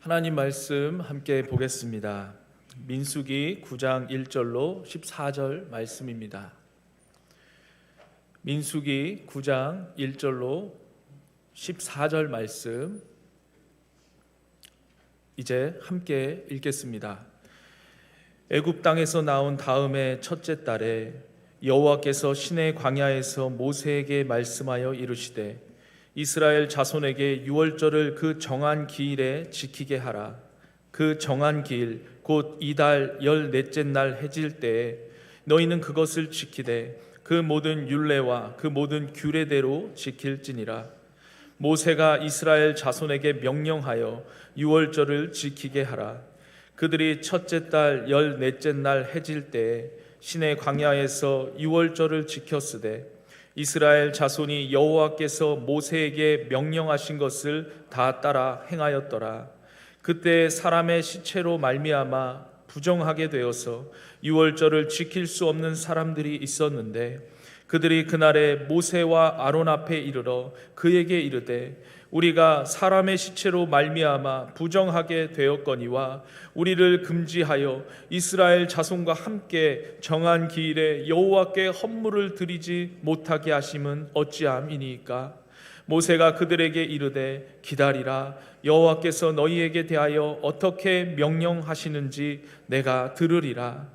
하나님 말씀 함께 보겠습니다. 민수기 9장 1절로 14절 말씀입니다. 민수기 9장 1절로 14절 말씀 이제 함께 읽겠습니다. 애굽 땅에서 나온 다음에 첫째 달에 여호와께서 시내 광야에서 모세에게 말씀하여 이르시되 이스라엘 자손에게 유월절을 그 정한 기일에 지키게 하라. 그 정한 기일 곧 이달 14째 날 해질 때에 너희는 그것을 지키되 그 모든 율례와 그 모든 규례대로 지킬지니라. 모세가 이스라엘 자손에게 명령하여 유월절을 지키게 하라. 그들이 첫째 달 14째 날 해질 때에 시내 광야에서 유월절을 지켰으되 이스라엘 자손이 여호와께서 모세에게 명령하신 것을 다 따라 행하였더라. 그때 사람의 시체로 말미암아 부정하게 되어서 유월절을 지킬 수 없는 사람들이 있었는데 그들이 그날에 모세와 아론 앞에 이르러 그에게 이르되 우리가 사람의 시체로 말미암아 부정하게 되었거니와 우리를 금지하여 이스라엘 자손과 함께 정한 기일에 여호와께 헌물을 드리지 못하게 하심은 어찌함이니까. 모세가 그들에게 이르되 기다리라. 여호와께서 너희에게 대하여 어떻게 명령하시는지 내가 들으리라.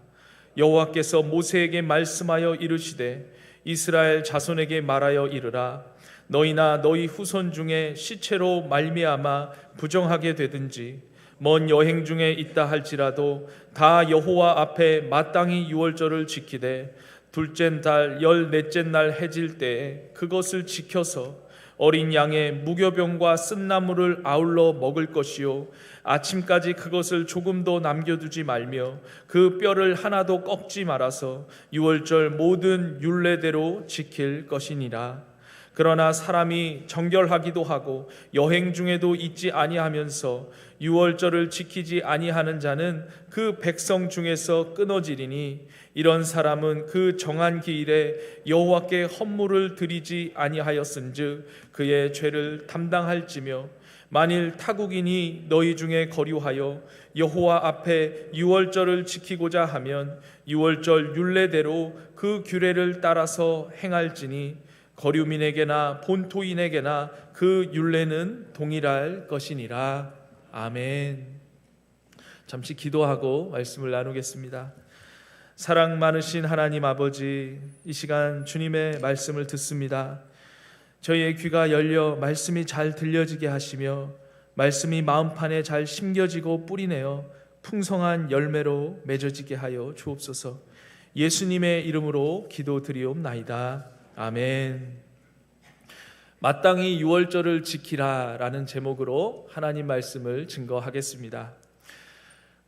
여호와께서 모세에게 말씀하여 이르시되 이스라엘 자손에게 말하여 이르라. 너희나 너희 후손 중에 시체로 말미암아 부정하게 되든지 먼 여행 중에 있다 할지라도 다 여호와 앞에 마땅히 유월절을 지키되 둘째 달 14째 날 해질 때에 그것을 지켜서 어린 양의 무교병과 쓴나물을 아울러 먹을 것이요 아침까지 그것을 조금도 남겨두지 말며 그 뼈를 하나도 꺾지 말아서 유월절 모든 율례대로 지킬 것이니라. 그러나 사람이 정결하기도 하고 여행 중에도 있지 아니하면서 유월절을 지키지 아니하는 자는 그 백성 중에서 끊어지리니 이런 사람은 그 정한 기일에 여호와께 헌물을 드리지 아니하였은즉 그의 죄를 담당할지며 만일 타국인이 너희 중에 거류하여 여호와 앞에 유월절을 지키고자 하면 유월절 율례대로 그 규례를 따라서 행할지니 거류민에게나 본토인에게나 그 율례는 동일할 것이니라. 아멘. 잠시 기도하고 말씀을 나누겠습니다. 사랑 많으신 하나님 아버지, 이 시간 주님의 말씀을 듣습니다. 저희의 귀가 열려 말씀이 잘 들려지게 하시며 말씀이 마음판에 잘 심겨지고 뿌리내어 풍성한 열매로 맺어지게 하여 주옵소서. 예수님의 이름으로 기도드리옵나이다. 아멘. 마땅히 유월절을 지키라 라는 제목으로 하나님 말씀을 증거하겠습니다.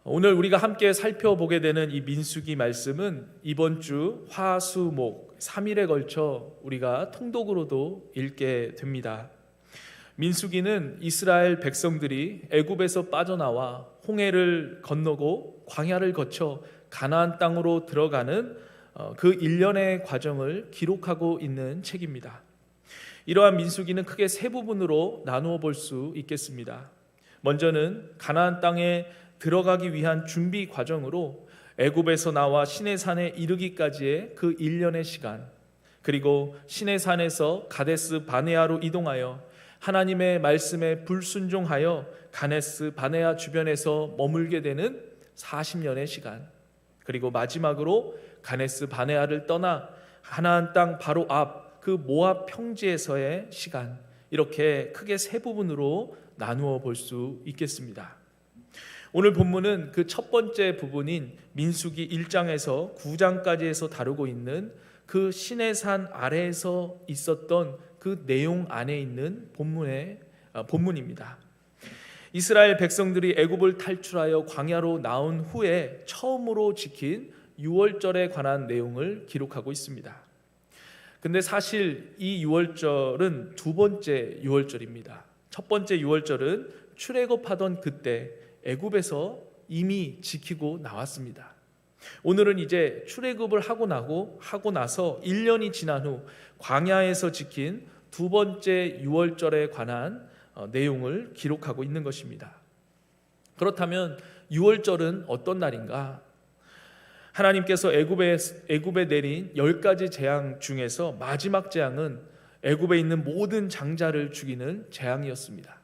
오늘 우리가 함께 살펴보게 되는 이 민수기 말씀은 이번 주 화수목 3일에 걸쳐 우리가 통독으로도 읽게 됩니다. 민수기는 이스라엘 백성들이 애굽에서 빠져나와 홍해를 건너고 광야를 거쳐 가나안 땅으로 들어가는 그 일련의 과정을 기록하고 있는 책입니다. 이러한 민수기는 크게 세 부분으로 나누어 볼 수 있겠습니다. 먼저는 가나안 땅에 들어가기 위한 준비 과정으로 애굽에서 나와 시내산에 이르기까지의 그 일련의 시간, 그리고 시내산에서 가데스 바네아로 이동하여 하나님의 말씀에 불순종하여 가데스 바네아 주변에서 머물게 되는 40년의 시간, 그리고 마지막으로 가데스 바네아를 떠나 가나안 땅 바로 앞 그 모압 평지에서의 시간, 이렇게 크게 세 부분으로 나누어 볼 수 있겠습니다. 오늘 본문은 그 첫 번째 부분인 민수기 1장에서 9장까지에서 다루고 있는 그 시내산 아래에서 있었던 그 내용 안에 있는 본문입니다. 이스라엘 백성들이 애굽을 탈출하여 광야로 나온 후에 처음으로 지킨 유월절에 관한 내용을 기록하고 있습니다. 근데 사실 이 유월절은 두 번째 유월절입니다. 첫 번째 유월절은 출애굽하던 그때 애굽에서 이미 지키고 나왔습니다. 오늘은 이제 출애굽을 하고 나서 1년이 지난 후 광야에서 지킨 두 번째 유월절에 관한 내용을 기록하고 있는 것입니다. 그렇다면 6월절은 어떤 날인가? 하나님께서 애굽에 내린 10가지 재앙 중에서 마지막 재앙은 애굽에 있는 모든 장자를 죽이는 재앙이었습니다.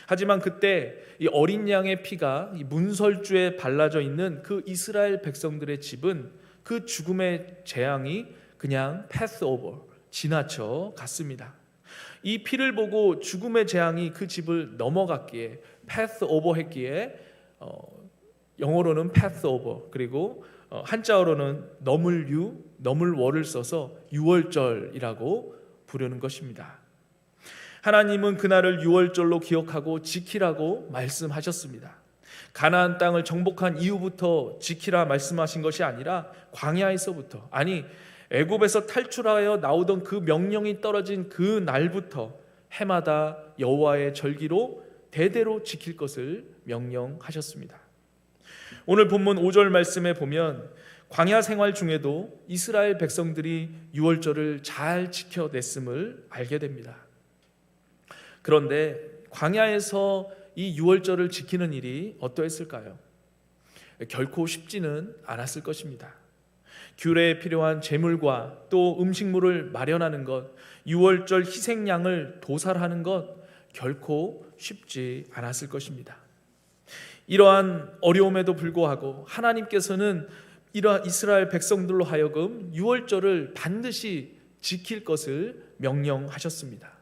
하지만 그때 이 어린 양의 피가 이 문설주에 발라져 있는 그 이스라엘 백성들의 집은 그 죽음의 재앙이 그냥 패스오버, 지나쳐 갔습니다. 이 피를 보고 죽음의 재앙이 그 집을 넘어갔기에 패스오버 했기에 영어로는 패스오버, 그리고 한자어로는 너물월을 써서 유월절이라고 부르는 것입니다. 하나님은 그날을 유월절로 기억하고 지키라고 말씀하셨습니다. 가나안 땅을 정복한 이후부터 지키라 말씀하신 것이 아니라 광야에서부터, 아니 애굽에서 탈출하여 나오던 그 명령이 떨어진 그 날부터 해마다 여호와의 절기로 대대로 지킬 것을 명령하셨습니다. 오늘 본문 5절 말씀에 보면 광야 생활 중에도 이스라엘 백성들이 유월절을 잘 지켜냈음을 알게 됩니다. 그런데 광야에서 이 유월절을 지키는 일이 어떠했을까요? 결코 쉽지는 않았을 것입니다. 규례에 필요한 제물과 또 음식물을 마련하는 것, 유월절 희생양을 도살하는 것 결코 쉽지 않았을 것입니다. 이러한 어려움에도 불구하고 하나님께서는 이러한 이스라엘 백성들로 하여금 유월절을 반드시 지킬 것을 명령하셨습니다.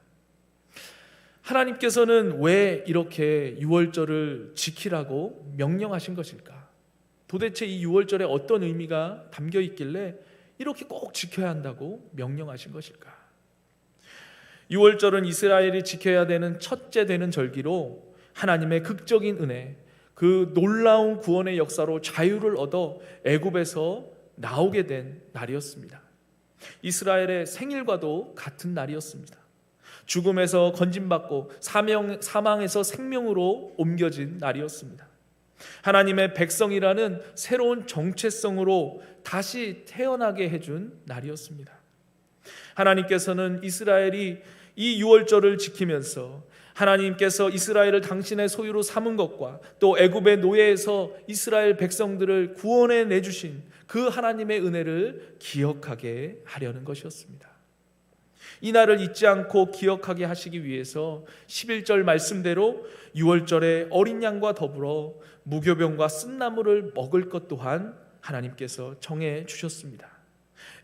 하나님께서는 왜 이렇게 유월절을 지키라고 명령하신 것일까? 도대체 이 유월절에 어떤 의미가 담겨 있길래 이렇게 꼭 지켜야 한다고 명령하신 것일까? 유월절은 이스라엘이 지켜야 되는 첫째 되는 절기로 하나님의 극적인 은혜, 그 놀라운 구원의 역사로 자유를 얻어 애굽에서 나오게 된 날이었습니다. 이스라엘의 생일과도 같은 날이었습니다. 죽음에서 건짐받고 사망에서 생명으로 옮겨진 날이었습니다. 하나님의 백성이라는 새로운 정체성으로 다시 태어나게 해준 날이었습니다. 하나님께서는 이스라엘이 이 유월절을 지키면서 하나님께서 이스라엘을 당신의 소유로 삼은 것과 또 애굽의 노예에서 이스라엘 백성들을 구원해 내주신 그 하나님의 은혜를 기억하게 하려는 것이었습니다. 이 날을 잊지 않고 기억하게 하시기 위해서 11절 말씀대로 유월절에 어린 양과 더불어 무교병과 쓴나물을 먹을 것 또한 하나님께서 정해 주셨습니다.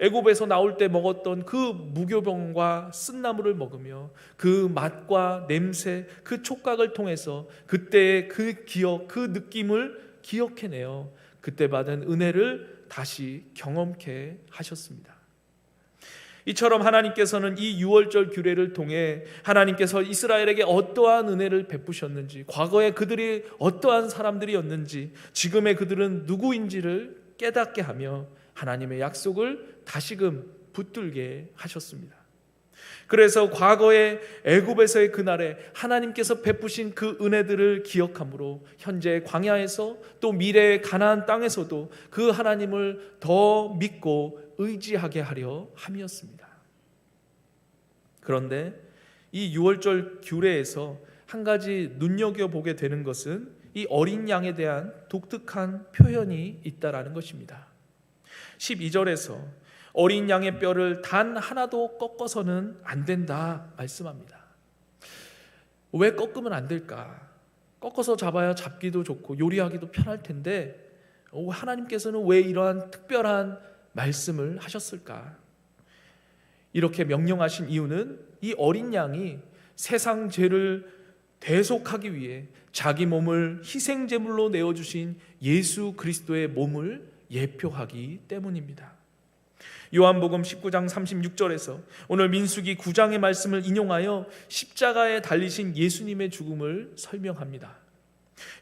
애굽에서 나올 때 먹었던 그 무교병과 쓴나물을 먹으며 그 맛과 냄새, 그 촉각을 통해서 그때의 그 기억, 그 느낌을 기억해내어 그때 받은 은혜를 다시 경험케 하셨습니다. 이처럼 하나님께서는 이 유월절 규례를 통해 하나님께서 이스라엘에게 어떠한 은혜를 베푸셨는지, 과거에 그들이 어떠한 사람들이었는지, 지금의 그들은 누구인지를 깨닫게 하며 하나님의 약속을 다시금 붙들게 하셨습니다. 그래서 과거의 애굽에서의 그날에 하나님께서 베푸신 그 은혜들을 기억함으로 현재 광야에서 또 미래의 가나안 땅에서도 그 하나님을 더 믿고 의지하게 하려 함이었습니다. 그런데 이 유월절 규례에서 한 가지 눈여겨보게 되는 것은 이 어린 양에 대한 독특한 표현이 있다라는 것입니다. 12절에서 어린 양의 뼈를 단 하나도 꺾어서는 안 된다 말씀합니다. 왜 꺾으면 안 될까? 꺾어서 잡아야 잡기도 좋고 요리하기도 편할 텐데 하나님께서는 왜 이러한 특별한 말씀을 하셨을까? 이렇게 명령하신 이유는 이 어린 양이 세상 죄를 대속하기 위해 자기 몸을 희생제물로 내어주신 예수 그리스도의 몸을 예표하기 때문입니다. 요한복음 19장 36절에서 오늘 민수기 9장의 말씀을 인용하여 십자가에 달리신 예수님의 죽음을 설명합니다.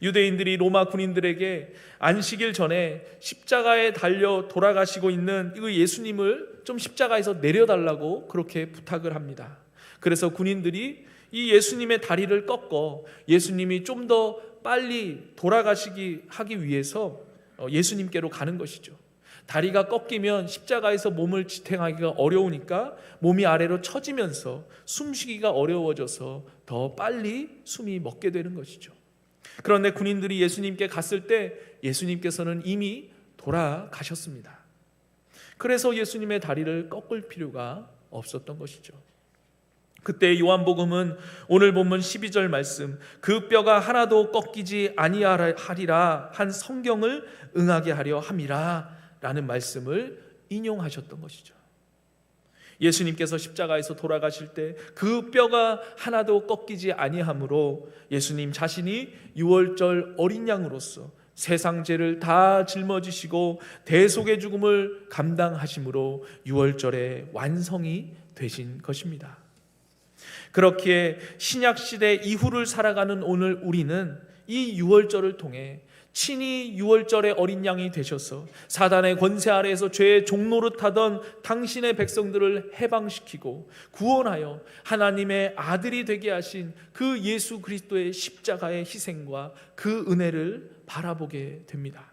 유대인들이 로마 군인들에게 안식일 전에 십자가에 달려 돌아가시고 있는 그 예수님을 좀 십자가에서 내려달라고 그렇게 부탁을 합니다. 그래서 군인들이 이 예수님의 다리를 꺾어 예수님이 좀 더 빨리 돌아가시기 하기 위해서 예수님께로 가는 것이죠. 다리가 꺾이면 십자가에서 몸을 지탱하기가 어려우니까 몸이 아래로 처지면서 숨쉬기가 어려워져서 더 빨리 숨이 멎게 되는 것이죠. 그런데 군인들이 예수님께 갔을 때 예수님께서는 이미 돌아가셨습니다. 그래서 예수님의 다리를 꺾을 필요가 없었던 것이죠. 그때 요한복음은 오늘 본문 12절 말씀, 그 뼈가 하나도 꺾이지 아니하리라 한 성경을 응하게 하려 함이라 라는 말씀을 인용하셨던 것이죠. 예수님께서 십자가에서 돌아가실 때 그 뼈가 하나도 꺾이지 아니하므로 예수님 자신이 유월절 어린 양으로서 세상 죄를 다 짊어지시고 대속의 죽음을 감당하심으로 유월절의 완성이 되신 것입니다. 그렇기에 신약시대 이후를 살아가는 오늘 우리는 이 유월절을 통해 친히 유월절의 어린 양이 되셔서 사단의 권세 아래에서 죄의 종노릇하던 당신의 백성들을 해방시키고 구원하여 하나님의 아들이 되게 하신 그 예수 그리스도의 십자가의 희생과 그 은혜를 바라보게 됩니다.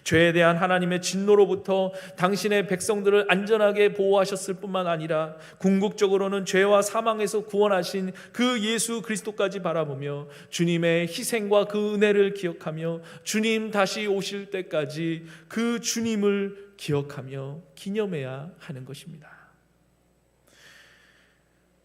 죄에 대한 하나님의 진노로부터 당신의 백성들을 안전하게 보호하셨을 뿐만 아니라 궁극적으로는 죄와 사망에서 구원하신 그 예수 그리스도까지 바라보며 주님의 희생과 그 은혜를 기억하며 주님 다시 오실 때까지 그 주님을 기억하며 기념해야 하는 것입니다.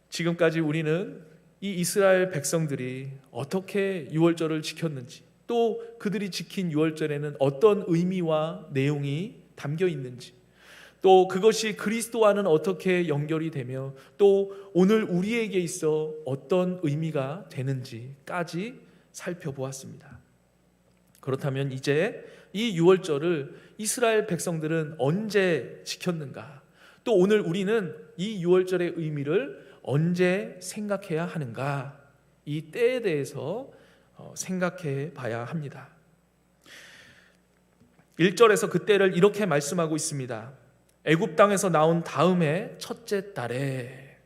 지금까지 우리는 이 이스라엘 백성들이 어떻게 유월절을 지켰는지, 또 그들이 지킨 유월절에는 어떤 의미와 내용이 담겨 있는지, 또 그것이 그리스도와는 어떻게 연결이 되며 또 오늘 우리에게 있어 어떤 의미가 되는지까지 살펴보았습니다. 그렇다면 이제 이 유월절을 이스라엘 백성들은 언제 지켰는가? 또 오늘 우리는 이 유월절의 의미를 언제 생각해야 하는가? 이 때에 대해서 생각해 봐야 합니다. 1절에서 그 때를 이렇게 말씀하고 있습니다. 애굽 땅에서 나온 다음에 첫째 달에.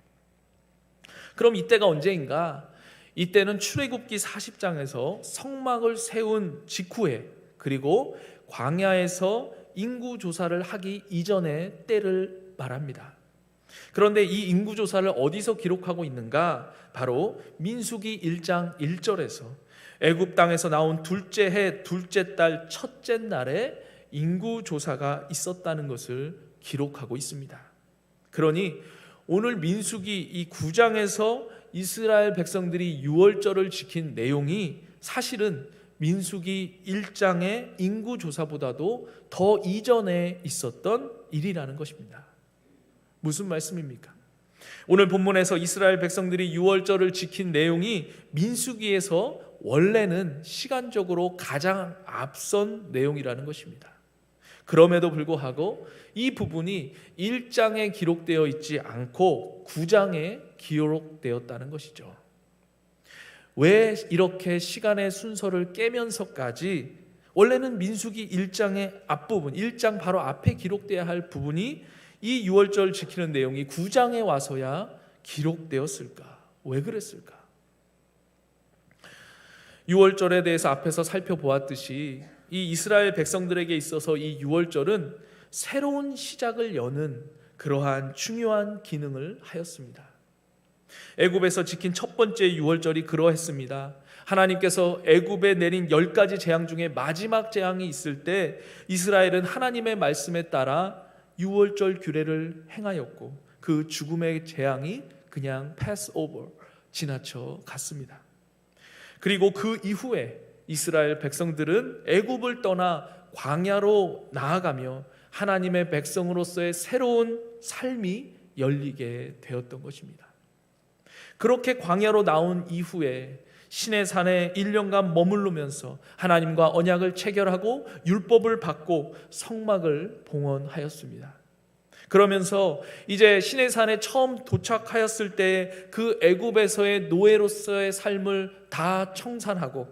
그럼 이때가 언제인가? 이때는 출애굽기 40장에서 성막을 세운 직후에, 그리고 광야에서 인구 조사를 하기 이전의 때를 말합니다. 그런데 이 인구 조사를 어디서 기록하고 있는가? 바로 민수기 1장 1절에서 애굽 땅에서 나온 둘째 해 둘째 달 첫째 날에 인구 조사가 있었다는 것을 기록하고 있습니다. 그러니 오늘 민수기 이 9장에서 이스라엘 백성들이 유월절을 지킨 내용이 사실은 민수기 1장의 인구 조사보다도 더 이전에 있었던 일이라는 것입니다. 무슨 말씀입니까? 오늘 본문에서 이스라엘 백성들이 유월절을 지킨 내용이 민수기에서 원래는 시간적으로 가장 앞선 내용이라는 것입니다. 그럼에도 불구하고 이 부분이 1장에 기록되어 있지 않고 9장에 기록되었다는 것이죠. 왜 이렇게 시간의 순서를 깨면서까지 원래는 민수기 1장의 앞부분, 1장 바로 앞에 기록되어야 할 부분이 이 유월절 지키는 내용이 9장에 와서야 기록되었을까? 왜 그랬을까? 유월절에 대해서 앞에서 살펴보았듯이 이 이스라엘 백성들에게 있어서 이 유월절은 새로운 시작을 여는 그러한 중요한 기능을 하였습니다. 애굽에서 지킨 첫 번째 유월절이 그러했습니다. 하나님께서 애굽에 내린 10가지 재앙 중에 마지막 재앙이 있을 때 이스라엘은 하나님의 말씀에 따라 유월절 규례를 행하였고 그 죽음의 재앙이 그냥 pass over, 지나쳐 갔습니다. 그리고 그 이후에 이스라엘 백성들은 애굽을 떠나 광야로 나아가며 하나님의 백성으로서의 새로운 삶이 열리게 되었던 것입니다. 그렇게 광야로 나온 이후에 신의 산에 1년간 머무르면서 하나님과 언약을 체결하고 율법을 받고 성막을 봉헌하였습니다. 그러면서 이제 신의 산에 처음 도착하였을 때 그 애굽에서의 노예로서의 삶을 다 청산하고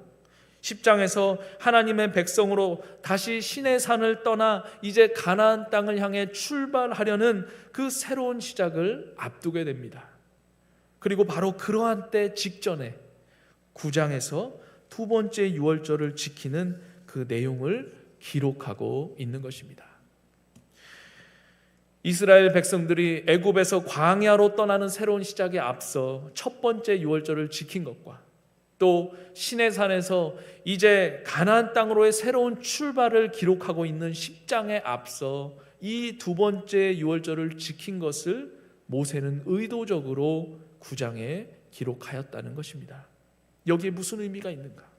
10장에서 하나님의 백성으로 다시 신의 산을 떠나 이제 가나안 땅을 향해 출발하려는 그 새로운 시작을 앞두게 됩니다. 그리고 바로 그러한 때 직전에 9장에서 두 번째 유월절을 지키는 그 내용을 기록하고 있는 것입니다. 이스라엘 백성들이 애굽에서 광야로 떠나는 새로운 시작에 앞서 첫 번째 유월절을 지킨 것과 또 시내산에서 이제 가나안 땅으로의 새로운 출발을 기록하고 있는 10장에 앞서 이 두 번째 유월절을 지킨 것을 모세는 의도적으로 9장에 기록하였다는 것입니다. 여기에 무슨 의미가 있는가?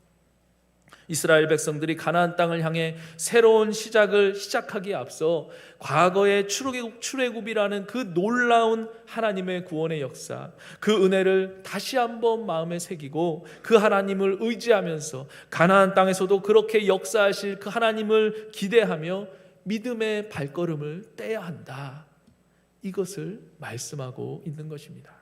이스라엘 백성들이 가나안 땅을 향해 새로운 시작을 시작하기에 앞서 과거의 출애굽이라는 그 놀라운 하나님의 구원의 역사, 그 은혜를 다시 한번 마음에 새기고 그 하나님을 의지하면서 가나안 땅에서도 그렇게 역사하실 그 하나님을 기대하며 믿음의 발걸음을 떼야 한다. 이것을 말씀하고 있는 것입니다.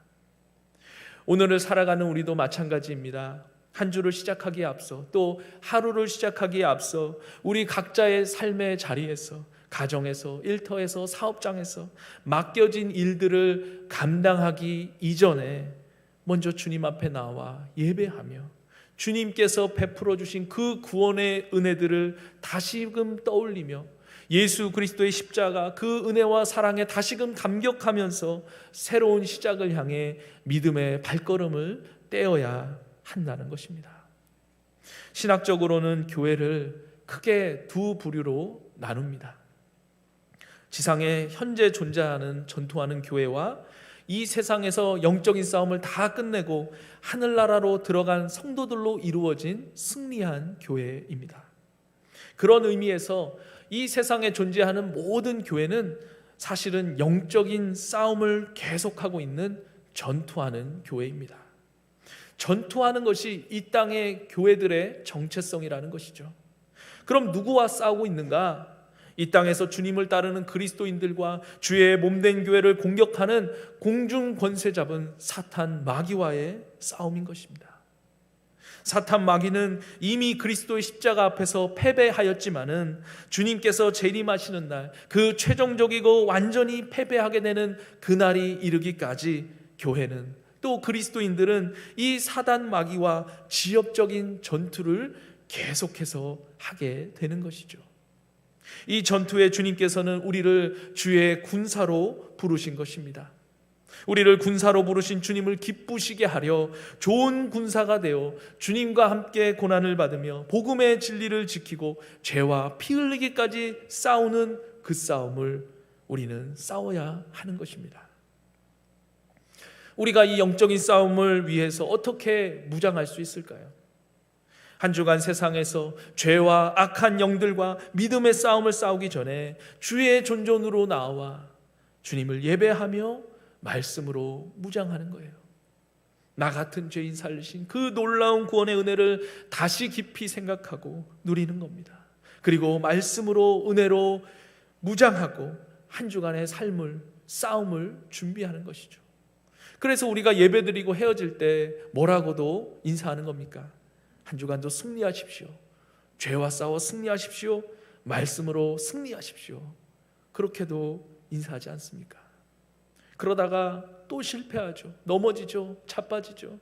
오늘을 살아가는 우리도 마찬가지입니다. 한 주를 시작하기에 앞서 또 하루를 시작하기에 앞서 우리 각자의 삶의 자리에서, 가정에서, 일터에서, 사업장에서 맡겨진 일들을 감당하기 이전에 먼저 주님 앞에 나와 예배하며 주님께서 베풀어 주신 그 구원의 은혜들을 다시금 떠올리며 예수 그리스도의 십자가 그 은혜와 사랑에 다시금 감격하면서 새로운 시작을 향해 믿음의 발걸음을 떼어야 한다는 것입니다. 신학적으로는 교회를 크게 두 부류로 나눕니다. 지상에 현재 존재하는 전투하는 교회와 이 세상에서 영적인 싸움을 다 끝내고 하늘나라로 들어간 성도들로 이루어진 승리한 교회입니다. 그런 의미에서 이 세상에 존재하는 모든 교회는 사실은 영적인 싸움을 계속하고 있는 전투하는 교회입니다. 전투하는 것이 이 땅의 교회들의 정체성이라는 것이죠. 그럼 누구와 싸우고 있는가? 이 땅에서 주님을 따르는 그리스도인들과 주의 몸된 교회를 공격하는 공중 권세 잡은 사탄 마귀와의 싸움인 것입니다. 사탄 마귀는 이미 그리스도의 십자가 앞에서 패배하였지만은 주님께서 재림하시는 날, 그 최종적이고 완전히 패배하게 되는 그날이 이르기까지 교회는 또 그리스도인들은 이 사단 마귀와 지역적인 전투를 계속해서 하게 되는 것이죠. 이 전투에 주님께서는 우리를 주의 군사로 부르신 것입니다. 우리를 군사로 부르신 주님을 기쁘시게 하려 좋은 군사가 되어 주님과 함께 고난을 받으며 복음의 진리를 지키고 죄와 피 흘리기까지 싸우는 그 싸움을 우리는 싸워야 하는 것입니다. 우리가 이 영적인 싸움을 위해서 어떻게 무장할 수 있을까요? 한 주간 세상에서 죄와 악한 영들과 믿음의 싸움을 싸우기 전에 주의 존전으로 나와 주님을 예배하며 말씀으로 무장하는 거예요. 나 같은 죄인 살리신 그 놀라운 구원의 은혜를 다시 깊이 생각하고 누리는 겁니다. 그리고 말씀으로 은혜로 무장하고 한 주간의 싸움을 준비하는 것이죠. 그래서 우리가 예배드리고 헤어질 때 뭐라고도 인사하는 겁니까? 한 주간도 승리하십시오. 죄와 싸워 승리하십시오. 말씀으로 승리하십시오. 그렇게도 인사하지 않습니까? 그러다가 또 실패하죠. 넘어지죠. 자빠지죠.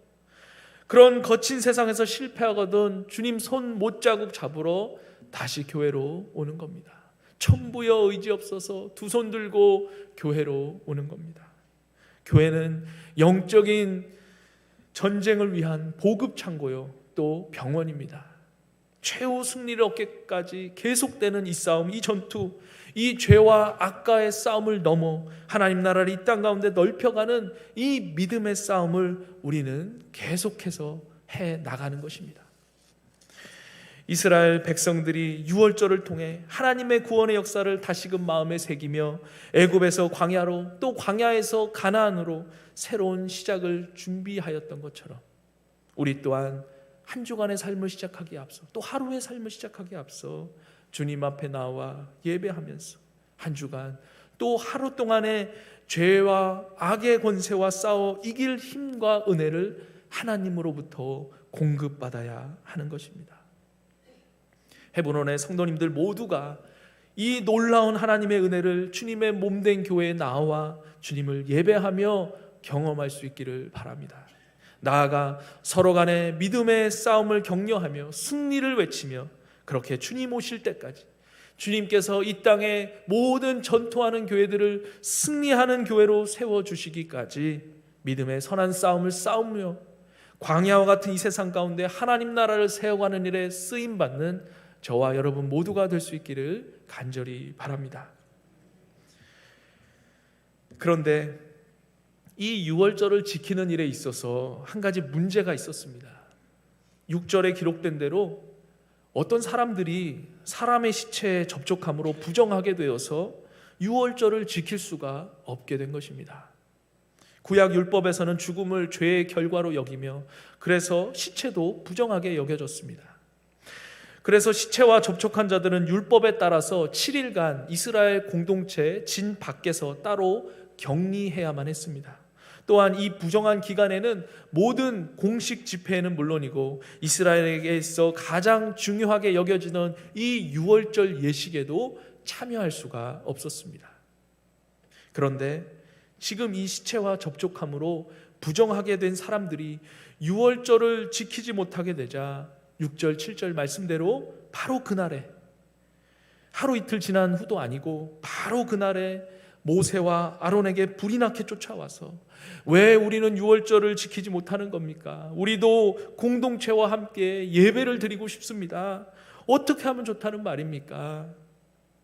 그런 거친 세상에서 실패하거든 주님 손 못자국 잡으러 다시 교회로 오는 겁니다. 천부여 의지 없어서 두 손 들고 교회로 오는 겁니다. 교회는 영적인 전쟁을 위한 보급창고요, 또 병원입니다. 최후 승리를 얻기까지 계속되는 이 싸움, 이 전투, 이 죄와 악과의 싸움을 넘어 하나님 나라를 이 땅 가운데 넓혀가는 이 믿음의 싸움을 우리는 계속해서 해 나가는 것입니다. 이스라엘 백성들이 유월절을 통해 하나님의 구원의 역사를 다시금 마음에 새기며 애굽에서 광야로 또 광야에서 가나안으로 새로운 시작을 준비하였던 것처럼 우리 또한 한 주간의 삶을 시작하기에 앞서 또 하루의 삶을 시작하기에 앞서 주님 앞에 나와 예배하면서 한 주간 또 하루 동안의 죄와 악의 권세와 싸워 이길 힘과 은혜를 하나님으로부터 공급받아야 하는 것입니다. 헤브론의 성도님들 모두가 이 놀라운 하나님의 은혜를 주님의 몸된 교회에 나와 주님을 예배하며 경험할 수 있기를 바랍니다. 나아가 서로 간의 믿음의 싸움을 격려하며 승리를 외치며 그렇게 주님 오실 때까지 주님께서 이 땅에 모든 전투하는 교회들을 승리하는 교회로 세워주시기까지 믿음의 선한 싸움을 싸우며 광야와 같은 이 세상 가운데 하나님 나라를 세워가는 일에 쓰임받는 저와 여러분 모두가 될 수 있기를 간절히 바랍니다. 그런데 이 유월절을 지키는 일에 있어서 한 가지 문제가 있었습니다. 6절에 기록된 대로 어떤 사람들이 사람의 시체에 접촉함으로 부정하게 되어서 유월절을 지킬 수가 없게 된 것입니다. 구약 율법에서는 죽음을 죄의 결과로 여기며 그래서 시체도 부정하게 여겨졌습니다. 그래서 시체와 접촉한 자들은 율법에 따라서 7일간 이스라엘 공동체 진 밖에서 따로 격리해야만 했습니다. 또한 이 부정한 기간에는 모든 공식 집회는 물론이고 이스라엘에게 있어 가장 중요하게 여겨지는 이 유월절 예식에도 참여할 수가 없었습니다. 그런데 지금 이 시체와 접촉함으로 부정하게 된 사람들이 유월절을 지키지 못하게 되자 6절 7절 말씀대로 바로 그날에, 하루 이틀 지난 후도 아니고 바로 그날에 모세와 아론에게 불이 나게 쫓아와서 왜 우리는 유월절을 지키지 못하는 겁니까? 우리도 공동체와 함께 예배를 드리고 싶습니다. 어떻게 하면 좋다는 말입니까?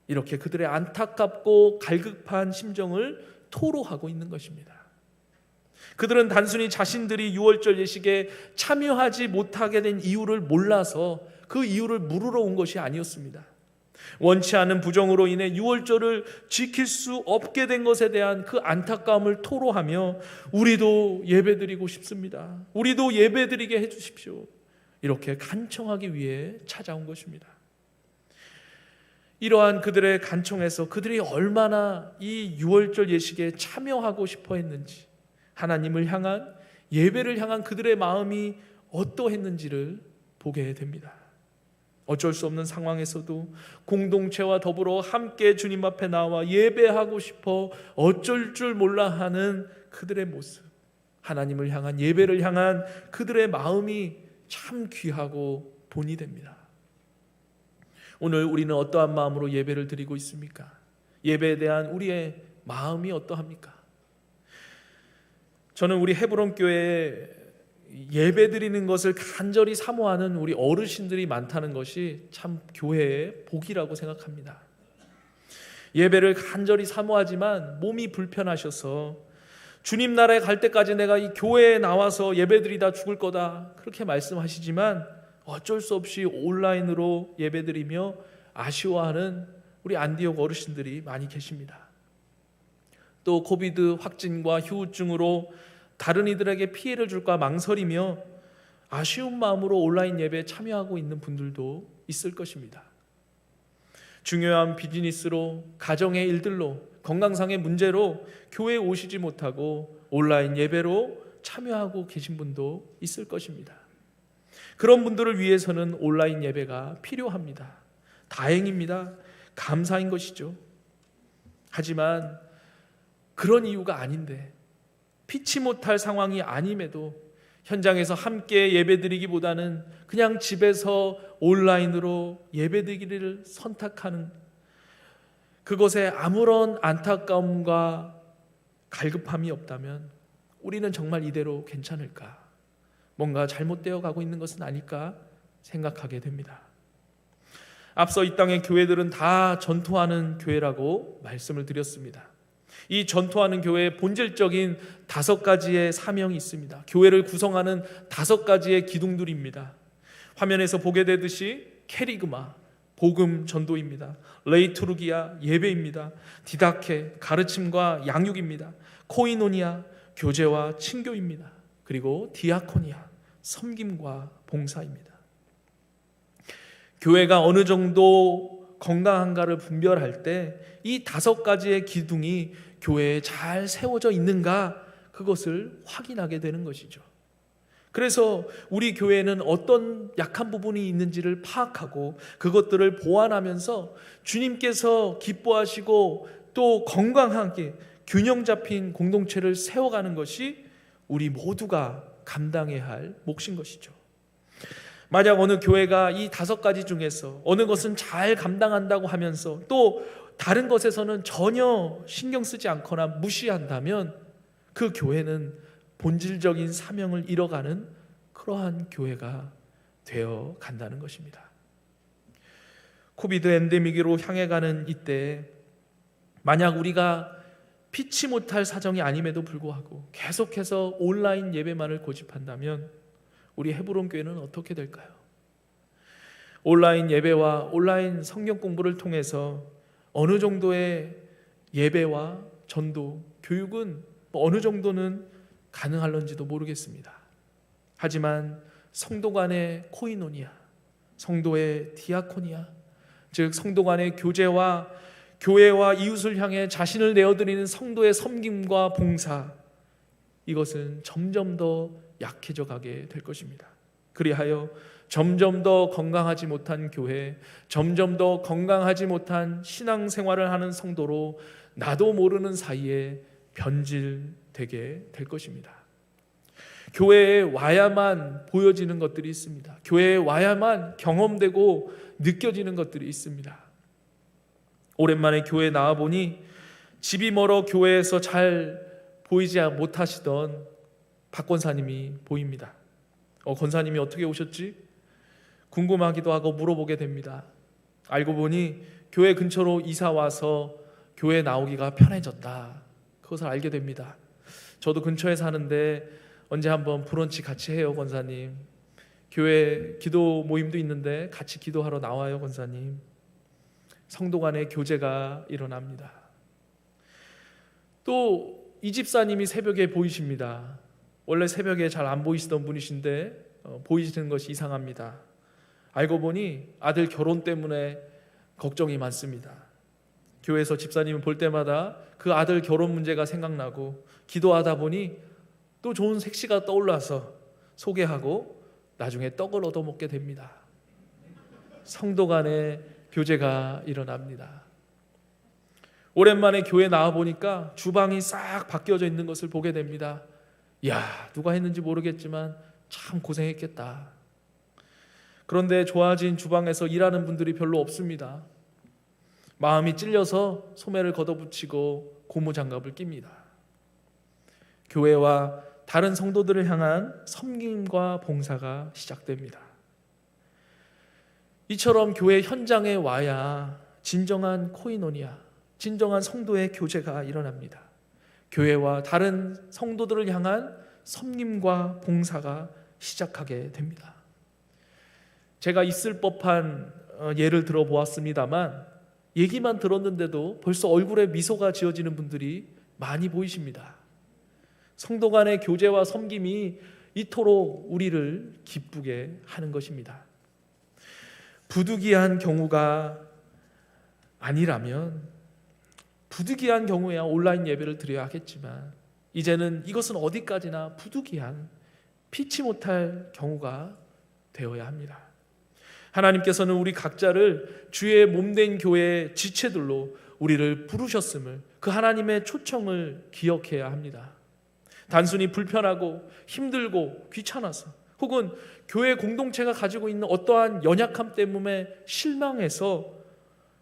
이렇게 그들의 안타깝고 갈급한 심정을 토로하고 있는 것입니다. 그들은 단순히 자신들이 유월절 예식에 참여하지 못하게 된 이유를 몰라서 그 이유를 물으러 온 것이 아니었습니다. 원치 않은 부정으로 인해 유월절을 지킬 수 없게 된 것에 대한 그 안타까움을 토로하며 우리도 예배드리고 싶습니다. 우리도 예배드리게 해주십시오. 이렇게 간청하기 위해 찾아온 것입니다. 이러한 그들의 간청에서 그들이 얼마나 이 유월절 예식에 참여하고 싶어 했는지, 하나님을 향한, 예배를 향한 그들의 마음이 어떠했는지를 보게 됩니다. 어쩔 수 없는 상황에서도 공동체와 더불어 함께 주님 앞에 나와 예배하고 싶어 어쩔 줄 몰라 하는 그들의 모습, 하나님을 향한, 예배를 향한 그들의 마음이 참 귀하고 본이 됩니다. 오늘 우리는 어떠한 마음으로 예배를 드리고 있습니까? 예배에 대한 우리의 마음이 어떠합니까? 저는 우리 헤브론 교회에 예배 드리는 것을 간절히 사모하는 우리 어르신들이 많다는 것이 참 교회의 복이라고 생각합니다. 예배를 간절히 사모하지만 몸이 불편하셔서 주님 나라에 갈 때까지 내가 이 교회에 나와서 예배 드리다 죽을 거다 그렇게 말씀하시지만 어쩔 수 없이 온라인으로 예배 드리며 아쉬워하는 우리 안디옥 어르신들이 많이 계십니다. 또 코비드 확진과 후유증으로 다른 이들에게 피해를 줄까 망설이며 아쉬운 마음으로 온라인 예배에 참여하고 있는 분들도 있을 것입니다. 중요한 비즈니스로, 가정의 일들로, 건강상의 문제로 교회에 오시지 못하고 온라인 예배로 참여하고 계신 분도 있을 것입니다. 그런 분들을 위해서는 온라인 예배가 필요합니다. 다행입니다. 감사인 것이죠. 하지만 그런 이유가 아닌데, 피치 못할 상황이 아님에도 현장에서 함께 예배드리기보다는 그냥 집에서 온라인으로 예배드리기를 선택하는 그것에 아무런 안타까움과 갈급함이 없다면 우리는 정말 이대로 괜찮을까? 뭔가 잘못되어 가고 있는 것은 아닐까 생각하게 됩니다. 앞서 이 땅의 교회들은 다 전토하는 교회라고 말씀을 드렸습니다. 이 전토하는 교회의 본질적인 5가지의 사명이 있습니다. 교회를 구성하는 5가지의 기둥들입니다. 화면에서 보게 되듯이 캐리그마, 복음 전도입니다. 레이투르기아, 예배입니다. 디다케, 가르침과 양육입니다. 코이노니아, 교제와 친교입니다. 그리고 디아코니아, 섬김과 봉사입니다. 교회가 어느 정도 건강한가를 분별할 때 이 5가지의 기둥이 교회에 잘 세워져 있는가, 그것을 확인하게 되는 것이죠. 그래서 우리 교회는 어떤 약한 부분이 있는지를 파악하고 그것들을 보완하면서 주님께서 기뻐하시고 또 건강하게 균형 잡힌 공동체를 세워가는 것이 우리 모두가 감당해야 할 몫인 것이죠. 만약 어느 교회가 이 5가지 중에서 어느 것은 잘 감당한다고 하면서 또 다른 것에서는 전혀 신경 쓰지 않거나 무시한다면 그 교회는 본질적인 사명을 잃어가는 그러한 교회가 되어 간다는 것입니다. 코비드 엔데믹으로 향해 가는 이때 만약 우리가 피치 못할 사정이 아님에도 불구하고 계속해서 온라인 예배만을 고집한다면 우리 헤브론 교회는 어떻게 될까요? 온라인 예배와 온라인 성경 공부를 통해서 어느 정도의 예배와 전도, 교육은 어느 정도는 가능할런지도 모르겠습니다. 하지만 성도 간의 코이노니아, 성도의 디아코니아, 즉 성도 간의 교제와 교회와 이웃을 향해 자신을 내어드리는 성도의 섬김과 봉사, 이것은 점점 더 약해져 가게 될 것입니다. 그리하여 점점 더 건강하지 못한 교회, 점점 더 건강하지 못한 신앙생활을 하는 성도로 나도 모르는 사이에 변질되게 될 것입니다. 교회에 와야만 보여지는 것들이 있습니다. 교회에 와야만 경험되고 느껴지는 것들이 있습니다. 오랜만에 교회에 나와보니 집이 멀어 교회에서 잘 보이지 못하시던 박 권사님이 보입니다. 권사님이 어떻게 오셨지? 궁금하기도 하고 물어보게 됩니다. 알고 보니 교회 근처로 이사 와서 교회 나오기가 편해졌다, 그것을 알게 됩니다. 저도 근처에 사는데 언제 한번 브런치 같이 해요, 권사님. 교회 기도 모임도 있는데 같이 기도하러 나와요, 권사님. 성도 간의 교제가 일어납니다. 또 이 집사님이 새벽에 보이십니다. 원래 새벽에 잘 안 보이시던 분이신데 보이시는 것이 이상합니다. 알고 보니 아들 결혼 때문에 걱정이 많습니다. 교회에서 집사님을 볼 때마다 그 아들 결혼 문제가 생각나고 기도하다 보니 또 좋은 색시가 떠올라서 소개하고 나중에 떡을 얻어먹게 됩니다. 성도 간의 교제가 일어납니다. 오랜만에 교회 나와보니까 주방이 싹 바뀌어져 있는 것을 보게 됩니다. 야, 누가 했는지 모르겠지만 참 고생했겠다. 그런데 좋아진 주방에서 일하는 분들이 별로 없습니다. 마음이 찔려서 소매를 걷어붙이고 고무장갑을 낍니다. 교회와 다른 성도들을 향한 섬김과 봉사가 시작됩니다. 이처럼 교회 현장에 와야 진정한 코이노니아, 진정한 성도의 교제가 일어납니다. 교회와 다른 성도들을 향한 섬김과 봉사가 시작하게 됩니다. 제가 있을 법한 예를 들어보았습니다만 얘기만 들었는데도 벌써 얼굴에 미소가 지어지는 분들이 많이 보이십니다. 성도 간의 교제와 섬김이 이토록 우리를 기쁘게 하는 것입니다. 부득이한 경우가 아니라면, 부득이한 경우에야 온라인 예배를 드려야 하겠지만 이제는 이것은 어디까지나 부득이한, 피치 못할 경우가 되어야 합니다. 하나님께서는 우리 각자를 주의 몸된 교회의 지체들로 우리를 부르셨음을, 그 하나님의 초청을 기억해야 합니다. 단순히 불편하고 힘들고 귀찮아서, 혹은 교회 공동체가 가지고 있는 어떠한 연약함 때문에 실망해서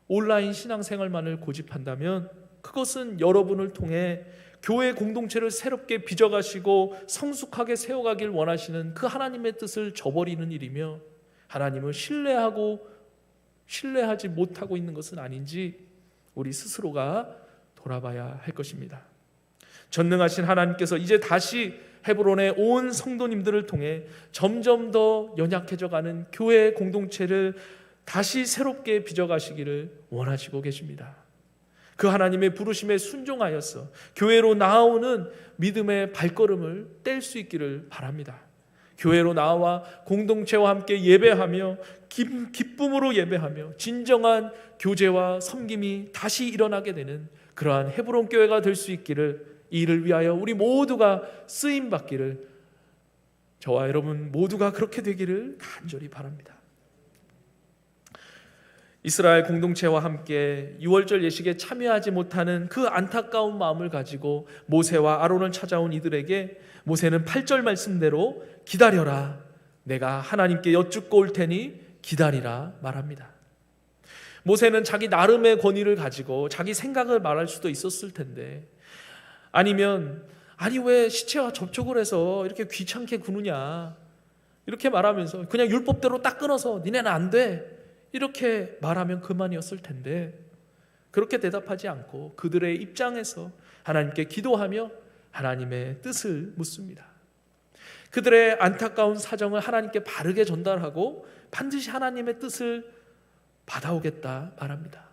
온라인 신앙생활만을 고집한다면 그것은 여러분을 통해 교회 공동체를 새롭게 빚어가시고 성숙하게 세워가길 원하시는 그 하나님의 뜻을 저버리는 일이며, 하나님을 신뢰하지 못하고 있는 것은 아닌지 우리 스스로가 돌아봐야 할 것입니다. 전능하신 하나님께서 이제 다시 헤브론의 온 성도님들을 통해 점점 더 연약해져가는 교회 공동체를 다시 새롭게 빚어가시기를 원하시고 계십니다. 그 하나님의 부르심에 순종하여서 교회로 나아오는 믿음의 발걸음을 뗄 수 있기를 바랍니다. 교회로 나와 공동체와 함께 예배하며 기쁨으로 예배하며 진정한 교제와 섬김이 다시 일어나게 되는 그러한 헤브론 교회가 될 수 있기를, 이를 위하여 우리 모두가 쓰임 받기를, 저와 여러분 모두가 그렇게 되기를 간절히 바랍니다. 이스라엘 공동체와 함께 유월절 예식에 참여하지 못하는 그 안타까운 마음을 가지고 모세와 아론을 찾아온 이들에게 모세는 8절 말씀대로 기다려라, 내가 하나님께 여쭙고 올 테니 기다리라 말합니다. 모세는 자기 나름의 권위를 가지고 자기 생각을 말할 수도 있었을 텐데, 아니면 왜 시체와 접촉을 해서 이렇게 귀찮게 구느냐, 이렇게 말하면서 그냥 율법대로 딱 끊어서 니네는 안 돼, 이렇게 말하면 그만이었을 텐데 그렇게 대답하지 않고 그들의 입장에서 하나님께 기도하며 하나님의 뜻을 묻습니다. 그들의 안타까운 사정을 하나님께 바르게 전달하고 반드시 하나님의 뜻을 받아오겠다 말합니다.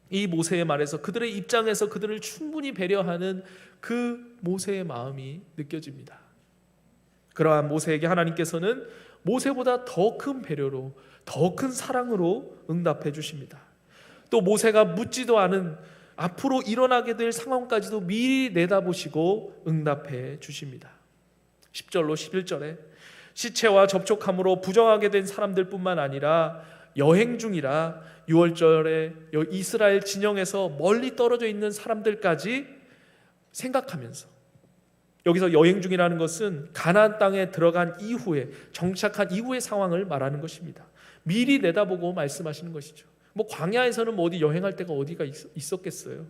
이 모세의 말에서 그들의 입장에서 그들을 충분히 배려하는 그 모세의 마음이 느껴집니다. 그러한 모세에게 하나님께서는 모세보다 더 큰 배려로, 더 큰 사랑으로 응답해 주십니다. 또 모세가 묻지도 않은 앞으로 일어나게 될 상황까지도 미리 내다보시고 응답해 주십니다. 10절로 11절에 시체와 접촉함으로 부정하게 된 사람들뿐만 아니라 여행 중이라 6월절에 이스라엘 진영에서 멀리 떨어져 있는 사람들까지 생각하면서, 여기서 여행 중이라는 것은 가나안 땅에 들어간 이후에, 정착한 이후의 상황을 말하는 것입니다. 미리 내다보고 말씀하시는 것이죠. 광야에서는 어디 여행할 데가 어디가 있었겠어요.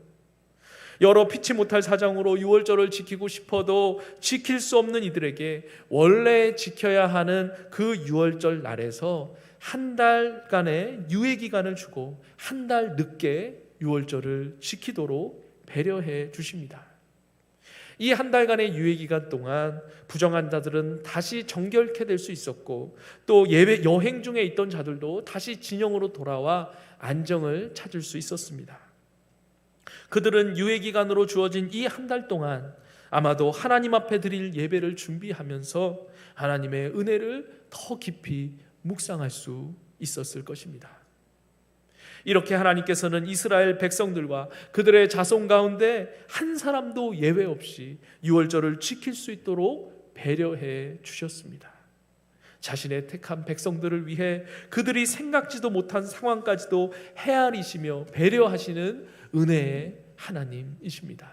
여러 피치 못할 사정으로 6월절을 지키고 싶어도 지킬 수 없는 이들에게 원래 지켜야 하는 그 6월절 날에서 한 달간의 유예 기간을 주고 한 달 늦게 6월절을 지키도록 배려해 주십니다. 이 한 달간의 유예 기간 동안 부정한 자들은 다시 정결케 될 수 있었고, 또 예배 여행 중에 있던 자들도 다시 진영으로 돌아와 안정을 찾을 수 있었습니다. 그들은 유예 기간으로 주어진 이 한 달 동안 아마도 하나님 앞에 드릴 예배를 준비하면서 하나님의 은혜를 더 깊이 묵상할 수 있었을 것입니다. 이렇게 하나님께서는 이스라엘 백성들과 그들의 자손 가운데 한 사람도 예외 없이 6월절을 지킬 수 있도록 배려해 주셨습니다. 자신의 택한 백성들을 위해 그들이 생각지도 못한 상황까지도 헤아리시며 배려하시는 은혜의 하나님이십니다.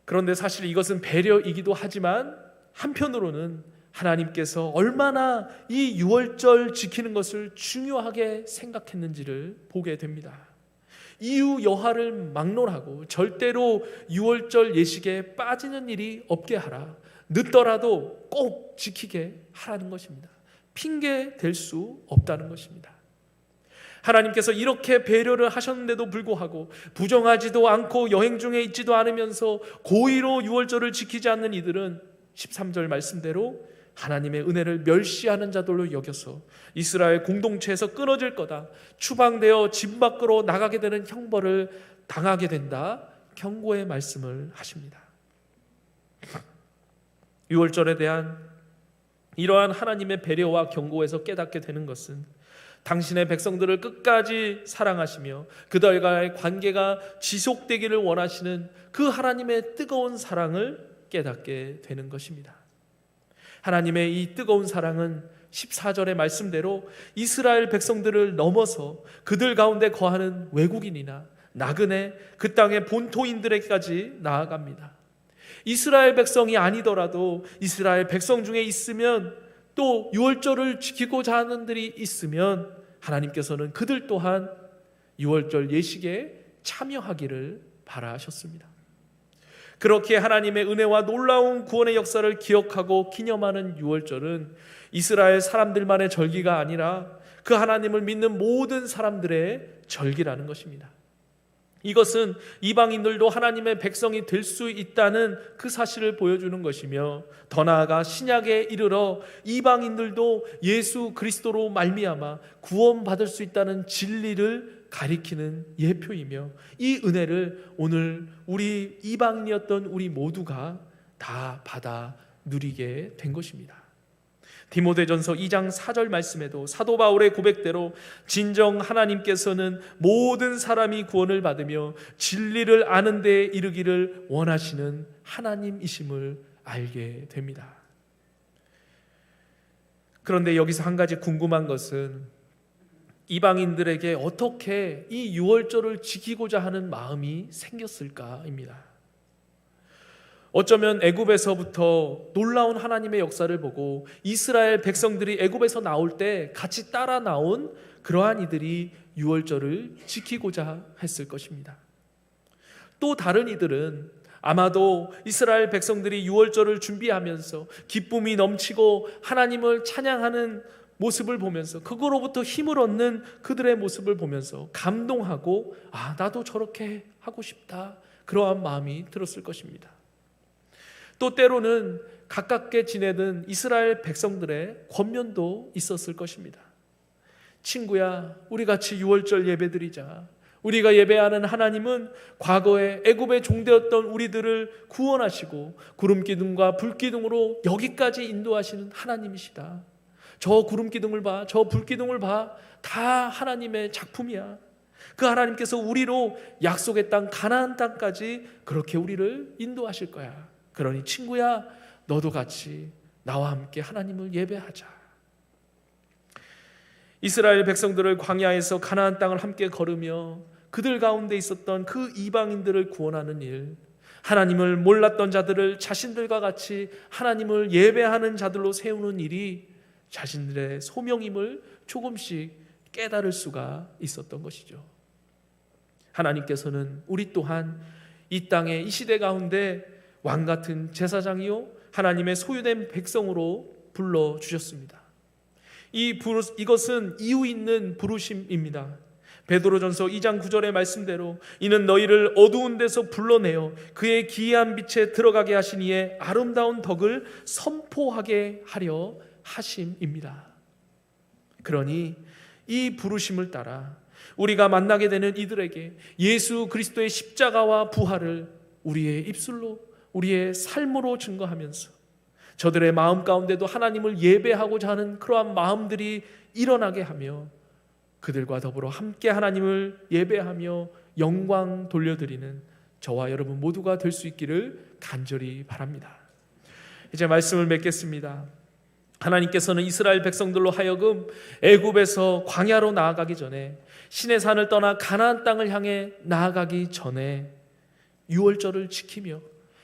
그런데 사실 이것은 배려이기도 하지만 한편으로는 하나님께서 얼마나 이 6월절 지키는 것을 중요하게 생각했는지를 보게 됩니다. 이유 여하를 막론하고 절대로 6월절 예식에 빠지는 일이 없게 하라, 늦더라도 꼭 지키게 하라는 것입니다. 핑계 댈 수 없다는 것입니다. 하나님께서 이렇게 배려를 하셨는데도 불구하고 부정하지도 않고 여행 중에 있지도 않으면서 고의로 6월절을 지키지 않는 이들은 13절 말씀대로 하나님의 은혜를 멸시하는 자들로 여겨서 이스라엘 공동체에서 끊어질 거다, 추방되어 집 밖으로 나가게 되는 형벌을 당하게 된다, 경고의 말씀을 하십니다. 6월절에 대한 이러한 하나님의 배려와 경고에서 깨닫게 되는 것은 당신의 백성들을 끝까지 사랑하시며 그들과의 관계가 지속되기를 원하시는 그 하나님의 뜨거운 사랑을 깨닫게 되는 것입니다. 하나님의 이 뜨거운 사랑은 14절의 말씀대로 이스라엘 백성들을 넘어서 그들 가운데 거하는 외국인이나 나그네, 그 땅의 본토인들에게까지 나아갑니다. 이스라엘 백성이 아니더라도 이스라엘 백성 중에 있으면, 또 6월절을 지키고자 하는 들이 있으면 하나님께서는 그들 또한 6월절 예식에 참여하기를 바라셨습니다. 그렇게 하나님의 은혜와 놀라운 구원의 역사를 기억하고 기념하는 6월절은 이스라엘 사람들만의 절기가 아니라 그 하나님을 믿는 모든 사람들의 절기라는 것입니다. 이것은 이방인들도 하나님의 백성이 될 수 있다는 그 사실을 보여주는 것이며, 더 나아가 신약에 이르러 이방인들도 예수 그리스도로 말미암아 구원받을 수 있다는 진리를 가리키는 예표이며, 이 은혜를 오늘 우리 이방인이었던 우리 모두가 다 받아 누리게 된 것입니다. 디모데전서 2장 4절 말씀에도 사도 바울의 고백대로 진정 하나님께서는 모든 사람이 구원을 받으며 진리를 아는 데에 이르기를 원하시는 하나님이심을 알게 됩니다. 그런데 여기서 한 가지 궁금한 것은 이방인들에게 어떻게 이 6월절을 지키고자 하는 마음이 생겼을까입니다. 어쩌면 애굽에서부터 놀라운 하나님의 역사를 보고 이스라엘 백성들이 애굽에서 나올 때 같이 따라 나온 그러한 이들이 6월절을 지키고자 했을 것입니다. 또 다른 이들은 아마도 이스라엘 백성들이 유월절을 준비하면서 기쁨이 넘치고 하나님을 찬양하는 모습을 보면서, 그거로부터 힘을 얻는 그들의 모습을 보면서 감동하고 나도 저렇게 하고 싶다, 그러한 마음이 들었을 것입니다. 또 때로는 가깝게 지내던 이스라엘 백성들의 권면도 있었을 것입니다. 친구야, 우리 같이 유월절 예배드리자. 우리가 예배하는 하나님은 과거에 애굽의 종되었던 우리들을 구원하시고 구름기둥과 불기둥으로 여기까지 인도하시는 하나님이시다. 저 구름기둥을 봐, 저 불기둥을 봐, 다 하나님의 작품이야. 그 하나님께서 우리로 약속의 땅 가나안 땅까지 그렇게 우리를 인도하실 거야. 그러니 친구야, 너도 같이 나와 함께 하나님을 예배하자. 이스라엘 백성들을 광야에서 가나안 땅을 함께 걸으며 그들 가운데 있었던 그 이방인들을 구원하는 일, 하나님을 몰랐던 자들을 자신들과 같이 하나님을 예배하는 자들로 세우는 일이 자신들의 소명임을 조금씩 깨달을 수가 있었던 것이죠. 하나님께서는 우리 또한 이 땅의 이 시대 가운데 왕같은 제사장이요 하나님의 소유된 백성으로 불러주셨습니다. 이것은 이유 있는 부르심입니다. 베드로전서 2장 9절의 말씀대로 이는 너희를 어두운 데서 불러내어 그의 기이한 빛에 들어가게 하신 이의 아름다운 덕을 선포하게 하려 하심입니다. 그러니 이 부르심을 따라 우리가 만나게 되는 이들에게 예수 그리스도의 십자가와 부활을 우리의 입술로, 우리의 삶으로 증거하면서 저들의 마음 가운데도 하나님을 예배하고자 하는 그러한 마음들이 일어나게 하며 그들과 더불어 함께 하나님을 예배하며 영광 돌려드리는 저와 여러분 모두가 될 수 있기를 간절히 바랍니다. 이제 말씀을 맺겠습니다. 하나님께서는 이스라엘 백성들로 하여금 애굽에서 광야로 나아가기 전에, 신의 산을 떠나 가나안 땅을 향해 나아가기 전에 유월절을 지키며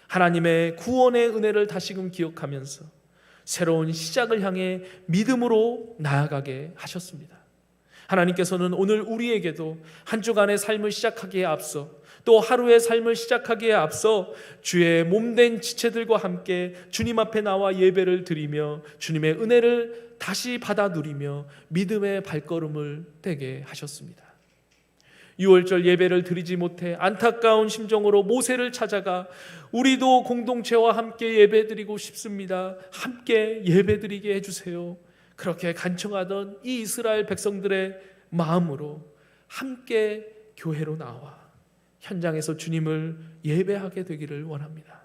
하나님의 구원의 은혜를 다시금 기억하면서 새로운 시작을 향해 믿음으로 나아가게 하셨습니다. 하나님께서는 오늘 우리에게도 한 주간의 삶을 시작하기에 앞서, 또 하루의 삶을 시작하기에 앞서 주의 몸된 지체들과 함께 주님 앞에 나와 예배를 드리며 주님의 은혜를 다시 받아 누리며 믿음의 발걸음을 떼게 하셨습니다. 유월절 예배를 드리지 못해 안타까운 심정으로 모세를 찾아가 우리도 공동체와 함께 예배드리고 싶습니다, 함께 예배드리게 해주세요, 그렇게 간청하던 이 이스라엘 백성들의 마음으로 함께 교회로 나와 현장에서 주님을 예배하게 되기를 원합니다.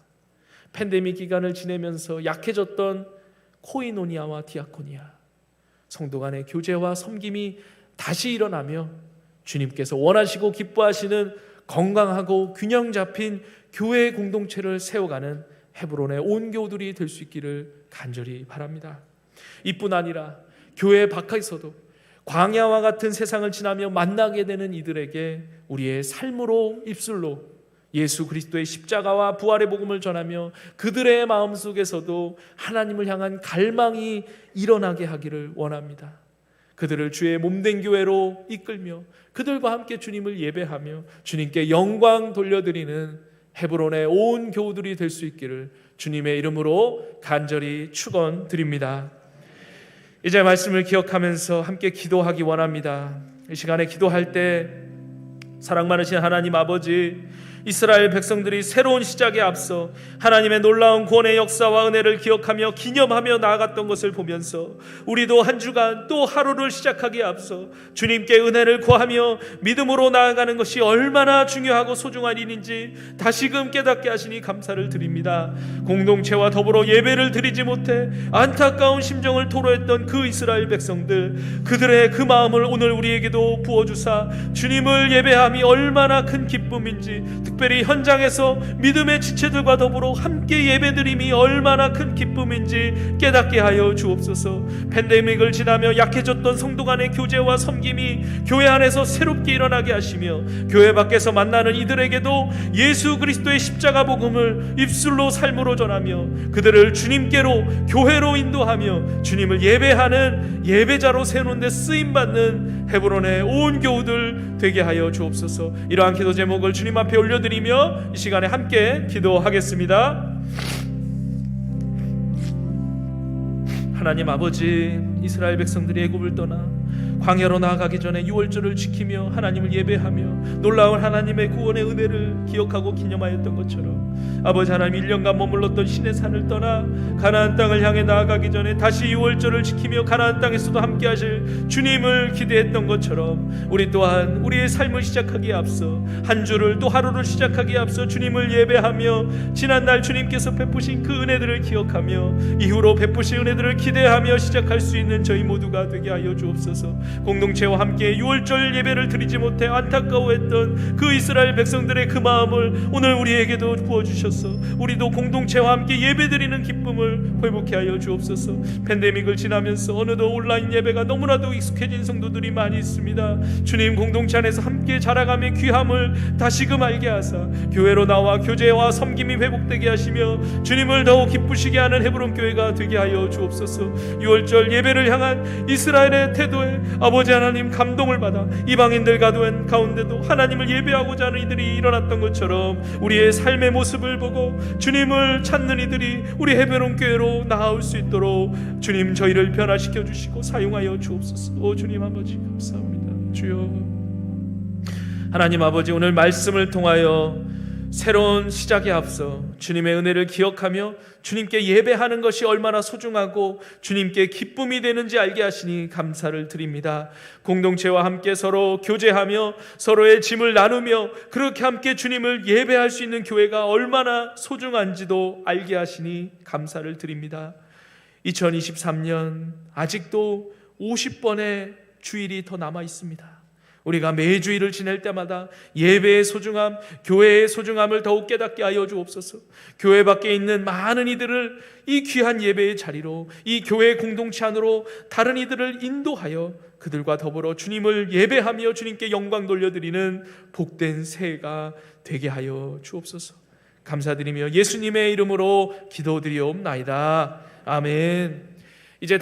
팬데믹 기간을 지내면서 약해졌던 코이노니아와 디아코니아, 성도 간의 교제와 섬김이 다시 일어나며 주님께서 원하시고 기뻐하시는 건강하고 균형 잡힌 교회 공동체를 세워가는 헤브론의 온 교우들이 될 수 있기를 간절히 바랍니다. 이뿐 아니라 교회 밖에서도 광야와 같은 세상을 지나며 만나게 되는 이들에게 우리의 삶으로, 입술로 예수 그리스도의 십자가와 부활의 복음을 전하며 그들의 마음속에서도 하나님을 향한 갈망이 일어나게 하기를 원합니다. 그들을 주의 몸된 교회로 이끌며 그들과 함께 주님을 예배하며 주님께 영광 돌려드리는 헤브론의 온 교우들이 될 수 있기를 주님의 이름으로 간절히 축원드립니다. 이제 말씀을 기억하면서 함께 기도하기 원합니다. 이 시간에 기도할 때 사랑 많으신 하나님 아버지, 이스라엘 백성들이 새로운 시작에 앞서 하나님의 놀라운 구원의 역사와 은혜를 기억하며 기념하며 나아갔던 것을 보면서 우리도 한 주간 또 하루를 시작하기에 앞서 주님께 은혜를 구하며 믿음으로 나아가는 것이 얼마나 중요하고 소중한 일인지 다시금 깨닫게 하시니 감사를 드립니다. 공동체와 더불어 예배를 드리지 못해 안타까운 심정을 토로했던 그 이스라엘 백성들, 그들의 그 마음을 오늘 우리에게도 부어주사 주님을 예배함이 얼마나 큰 기쁨인지, 특별히 현장에서 믿음의 지체들과 더불어 함께 예배드림이 얼마나 큰 기쁨인지 깨닫게 하여 주옵소서. 팬데믹을 지나며 약해졌던 성도 간의 교제와 섬김이 교회 안에서 새롭게 일어나게 하시며 교회 밖에서 만나는 이들에게도 예수 그리스도의 십자가 복음을 입술로 삶으로 전하며 그들을 주님께로, 교회로 인도하며 주님을 예배하는 예배자로 세우는 데 쓰임받는 헤브론의 온 교우들 되게 하여 주옵소서. 이러한 기도 제목을 주님 앞에 올려 올려드리며 이 시간에 함께 기도하겠습니다. 하나님 아버지, 이스라엘 백성들이 애굽을 떠나 광야로 나아가기 전에 유월절을 지키며 하나님을 예배하며 놀라운 하나님의 구원의 은혜를 기억하고 기념하였던 것처럼 아버지 하나님 1년간 머물렀던 시내산을 떠나 가나안 땅을 향해 나아가기 전에 다시 유월절을 지키며 가나안 땅에서도 함께 하실 주님을 기대했던 것처럼 우리 또한 우리의 삶을 시작하기에 앞서 한 주를 또 하루를 시작하기에 앞서 주님을 예배하며 지난날 주님께서 베푸신 그 은혜들을 기억하며 이후로 베푸신 은혜들을 기대하며 시작할 수 있는 저희 모두가 되게 하여 주옵소서. 공동체와 함께 유월절 예배를 드리지 못해 안타까워했던 그 이스라엘 백성들의 그 마음을 오늘 우리에게도 부어주셔서 우리도 공동체와 함께 예배드리는 기쁨을 회복케 하여 주옵소서. 팬데믹을 지나면서 어느덧 온라인 예배가 너무나도 익숙해진 성도들이 많이 있습니다. 주님, 공동체 안에서 함께 자라감의 귀함을 다시금 알게 하사 교회로 나와 교제와 섬김이 회복되게 하시며 주님을 더욱 기쁘시게 하는 헤브론 교회가 되게 하여 주옵소서. 유월절 예배를 향한 이스라엘의 태도에 아버지 하나님 감동을 받아 이방인들 가운데도 하나님을 예배하고자 하는 이들이 일어났던 것처럼 우리의 삶의 모습을 보고 주님을 찾는 이들이 우리 헤브론 교회로 나아올 수 있도록 주님 저희를 변화시켜 주시고 사용하여 주옵소서. 오 주님 아버지 감사합니다. 주여 하나님 아버지, 오늘 말씀을 통하여 새로운 시작에 앞서 주님의 은혜를 기억하며 주님께 예배하는 것이 얼마나 소중하고 주님께 기쁨이 되는지 알게 하시니 감사를 드립니다. 공동체와 함께 서로 교제하며 서로의 짐을 나누며 그렇게 함께 주님을 예배할 수 있는 교회가 얼마나 소중한지도 알게 하시니 감사를 드립니다. 2023년 아직도 50번의 주일이 더 남아 있습니다. 우리가 매주일을 지낼 때마다 예배의 소중함, 교회의 소중함을 더욱 깨닫게 하여 주옵소서. 교회 밖에 있는 많은 이들을 이 귀한 예배의 자리로, 이 교회 공동체 안으로 다른 이들을 인도하여 그들과 더불어 주님을 예배하며 주님께 영광 돌려드리는 복된 새해가 되게 하여 주옵소서. 감사드리며 예수님의 이름으로 기도드리옵나이다. 아멘. 이제